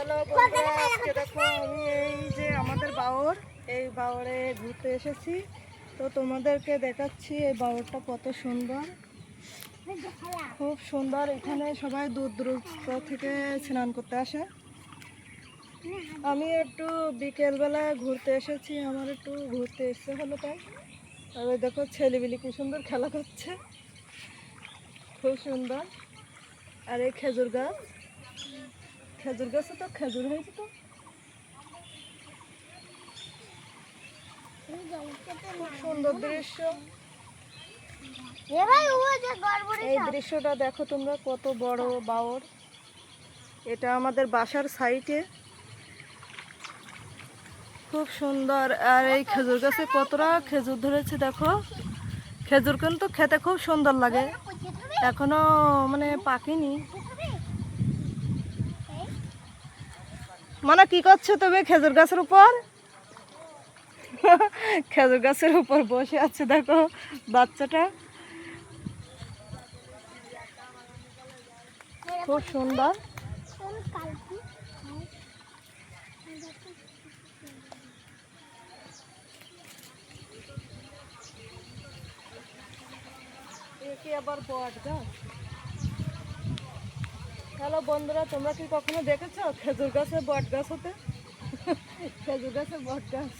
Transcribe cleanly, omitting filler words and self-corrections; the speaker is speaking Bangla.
হ্যালো বন্ধুরা, আজকে দেখো আমি এই যে আমাদের এই বাওরে ঘুরতে এসেছি। তো তোমাদেরকে দেখাচ্ছি এই বাওরটা কত সুন্দর, খুব সুন্দর। এখানে সবাই দূর দূরান্ত থেকে স্নান করতে আসে। আমি একটু বিকেলবেলা ঘুরতে এসেছি, আমার একটু ঘুরতে এসে হলো তাই। আর ওই দেখো ছেলেবিলি কি সুন্দর খেলা করছে, খুব সুন্দর। আর এই খেজুর গাছে তো খেজুর হয়েছে। তো খুব সুন্দর দৃশ্য। এই দৃশ্যটা দেখো তোমরা, কত বড় বাওর। এটা আমাদের বাসার সাইডে, খুব সুন্দর। আর এই খেজুর গাছে কতটা খেজুর ধরেছে দেখো। খেজুর কিন্তু খেতে খুব সুন্দর লাগে, এখনো মানে পাকেনি। মানে কি করছো তবে খেজুর গাছের উপর? খেজুর গাছের উপর বসে আছে দেখো বাচ্চাটা, খুব সুন্দর। কি আবার বট গাছ। হ্যালো বন্ধুরা, তোমরা কি কখনো দেখেছো খেজুর গাছে বট গাছ হতে? খেজুর গাছে বট গাছ।